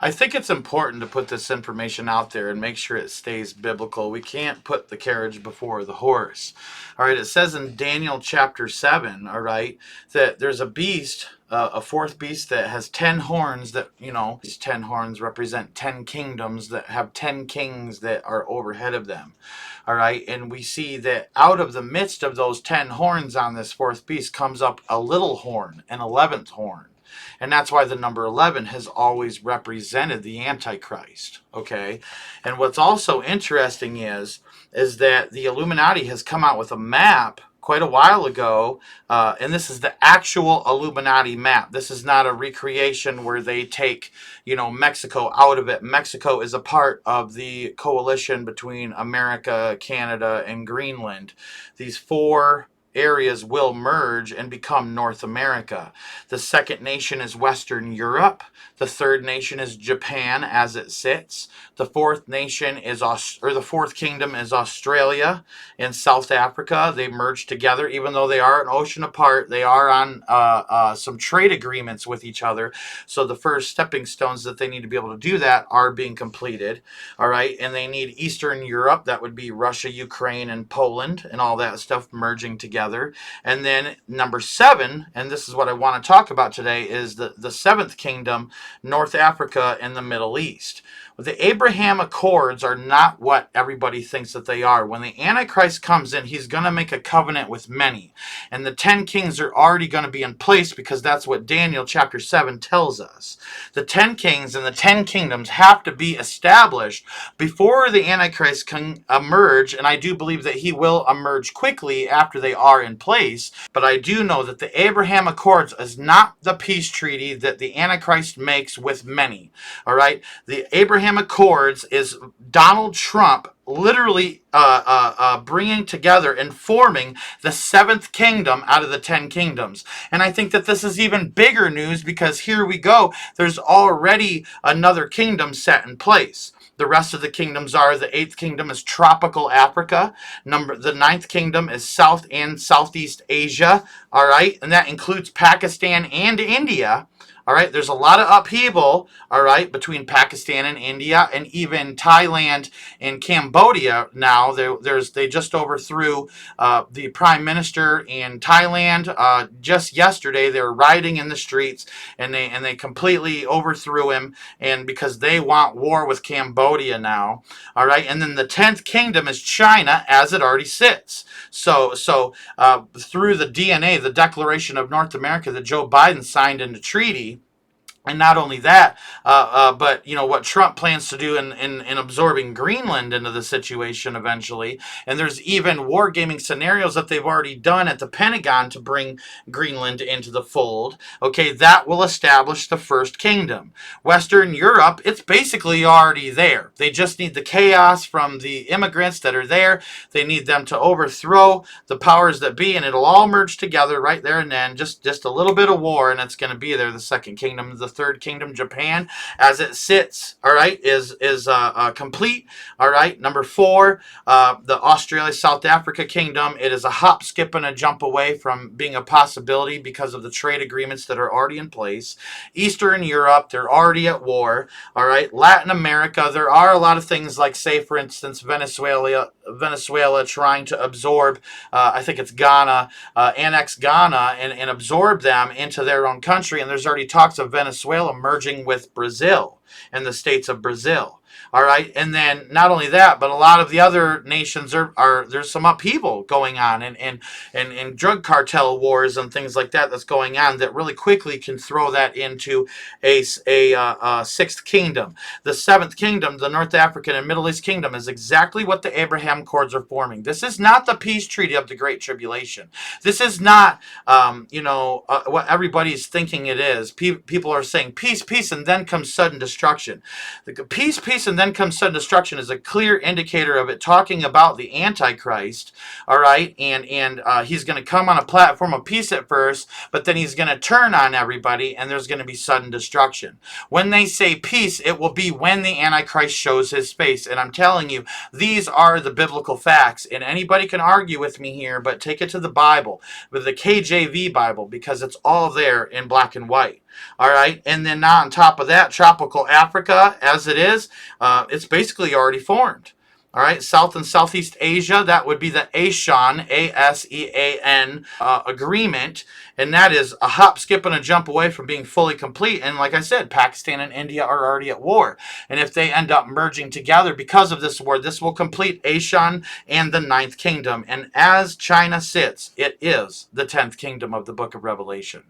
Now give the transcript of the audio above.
I think it's important to put this information out there and make sure it stays biblical. We can't put the carriage before the horse. All right, it says in Daniel chapter 7, all right, that there's a beast, a fourth beast that has 10 horns that, these 10 horns represent 10 kingdoms that have 10 kings that are overhead of them. All right, and we see that out of the midst of those 10 horns on this fourth beast comes up a little horn, an 11th horn. And that's why the number 11 has always represented the Antichrist. Okay. And what's also interesting is that the Illuminati has come out with a map quite a while ago, and this is the actual Illuminati map. This is not a recreation where they take, Mexico out of it. Mexico is a part of the coalition between America, Canada, and Greenland. These four areas will merge and become North America. The second nation is Western Europe. The third nation is Japan as it sits. The fourth nation is the fourth kingdom is Australia and South Africa. They merge together, even though they are an ocean apart. They are on some trade agreements with each other. So the first stepping stones that they need to be able to do that are being completed. All right, and they need Eastern Europe. That would be Russia, Ukraine, and Poland, and all that stuff merging together. And then number 7, and this is what I want to talk about today, is the seventh kingdom, North Africa and the Middle East. The Abraham Accords are not what everybody thinks that they are. When the Antichrist comes in, he's going to make a covenant with many. And the 10 kings are already going to be in place because that's what Daniel chapter 7 tells us. The 10 kings and the 10 kingdoms have to be established before the Antichrist can emerge. And I do believe that he will emerge quickly after they are in place. But I do know that the Abraham Accords is not the peace treaty that the Antichrist makes with many. All right? The Abraham Accords is Donald Trump literally bringing together and forming the seventh kingdom out of the 10 kingdoms. And I think that this is even bigger news because here we go. There's already another kingdom set in place. The rest of the kingdoms are: the 8th kingdom is tropical Africa. The 9th kingdom is South and Southeast Asia. All right. And that includes Pakistan and India. All right, there's a lot of upheaval, all right, between Pakistan and India, and even Thailand and Cambodia now. They just overthrew the prime minister in Thailand just yesterday. They were rioting in the streets, and they completely overthrew him, and because they want war with Cambodia now, all right. And then the 10th kingdom is China, as it already sits. So through the DNA, the Declaration of North America that Joe Biden signed into treaty. And not only that, but what Trump plans to do in absorbing Greenland into the situation eventually. And there's even wargaming scenarios that they've already done at the Pentagon to bring Greenland into the fold. Okay, that will establish the first kingdom. Western Europe, it's basically already there. They just need the chaos from the immigrants that are there. They need them to overthrow the powers that be, and it'll all merge together right there and then. Just a little bit of war, and it's going to be there. The second kingdom, the third kingdom, Japan, as it sits, all right, is complete. All right, number 4, the Australia South Africa kingdom. It is a hop, skip, and a jump away from being a possibility because of the trade agreements that are already in place. Eastern Europe, they're already at war. All right, Latin America, there are a lot of things like, say, for instance, Venezuela trying to absorb, I think it's Ghana, annex Ghana and absorb them into their own country. And there's already talks of Venezuela merging with Brazil and the states of Brazil. All right, and then not only that, but a lot of the other nations are there's some upheaval going on, and drug cartel wars and things like that that's going on that really quickly can throw that into a sixth kingdom. The seventh kingdom, the North African and Middle East kingdom, is exactly what the Abraham Accords are forming. This is not the peace treaty of the Great Tribulation. This is not what everybody's thinking it is. People are saying peace, peace, and then comes sudden destruction. The peace, peace, and then comes sudden destruction is a clear indicator of it talking about the Antichrist, all right? And he's going to come on a platform of peace at first, but then he's going to turn on everybody, and there's going to be sudden destruction. When they say peace, it will be when the Antichrist shows his face. And I'm telling you, these are the biblical facts. And anybody can argue with me here, but take it to the Bible, with the KJV Bible, because it's all there in black and white. All right. And then now on top of that, tropical Africa, as it is, it's basically already formed. All right, South and Southeast Asia, that would be the ASEAN, ASEAN agreement, and that is a hop, skip, and a jump away from being fully complete. And like I said, Pakistan and India are already at war. And if they end up merging together because of this war, this will complete ASEAN and the Ninth Kingdom. And as China sits, it is the 10th kingdom of the book of Revelation.